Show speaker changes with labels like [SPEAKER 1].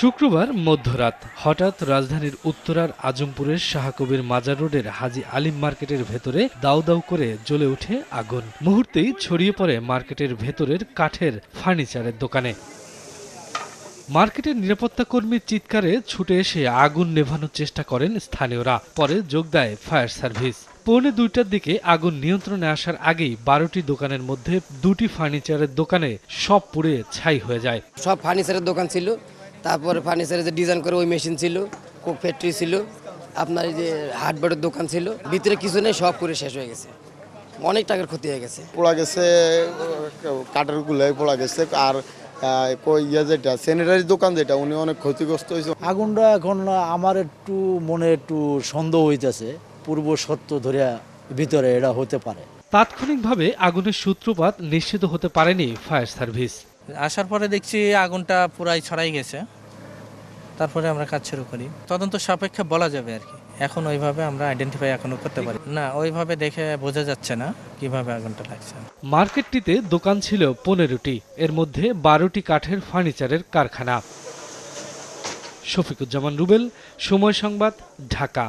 [SPEAKER 1] শুক্রবার মধ্যরাত হঠাৎ রাজধানীর উত্তরার আজমপুরের শাহকবির মাজার রোডের হাজী আলিম মার্কেটের ভেতরে দাউ দাউ করে জ্বলে ওঠে আগুন। মুহূর্তেই ছড়িয়ে পড়ে মার্কেটের ভেতরের কাঠের ফার্নিচারের দোকানে। মার্কেটের নিরাপত্তা কর্মীর চিৎকারে ছুটে এসে আগুন নেভানোর চেষ্টা করেন স্থানীয়রা। পরে যোগ দেয় ফায়ার সার্ভিস। পৌনে 2টার দিকে আগুন নিয়ন্ত্রণে আসার আগেই 12টি দোকানের মধ্যে 2টি ফার্নিচারের দোকানে সব পুড়ে ছাই হয়ে যায়।
[SPEAKER 2] সব ফার্নিচারের দোকান ছিল, তারপরে ফার্নিচারের যে ডিজাইন করে ওই মেশিন ছিল, কোক ফ্যাক্টরি ছিল, আপনার এই যে হার্ডবোর্ডের দোকান ছিল, ভিতরে কিছু নেই, সব পুড়ে শেষ হয়ে গেছে। অনেক টাকার ক্ষতি হয়ে গেছে।
[SPEAKER 3] পোড়া গেছে, কাঠের গুলাই পোড়া গেছে। আর যেটা স্যানিটারি দোকান যেটা উনি অনেক ক্ষতিগ্রস্ত হয়েছে।
[SPEAKER 4] আগুনটা এখন আমার একটু মনে একটু সন্দেহ হইতেছে, পূর্ব সত্য ধরে ভিতরে এটা হতে পারে।
[SPEAKER 1] তাৎক্ষণিকভাবে আগুনের সূত্রপাত নিশ্চিত হতে পারেনি ফায়ার সার্ভিস।
[SPEAKER 5] আসার পরে দেখছি আগুনটা পুরাই ছড়াই গেছে, তারপরে আমরা কাজ শুরু করি। তদন্ত সাপেক্ষে বলা যাবে আর কি, এখন ওইভাবে আমরা আইডেন্টিফাই এখনো করতে পারি না, ওইভাবে দেখে বোঝা যাচ্ছে না কিভাবে আগুনটা লাগছে।
[SPEAKER 1] মার্কেটটিতে দোকান ছিল 15টি, এর মধ্যে 12টি কাঠের ফার্নিচারের কারখানা। শফিকুজ্জামান রুবেল, সময় সংবাদ, ঢাকা।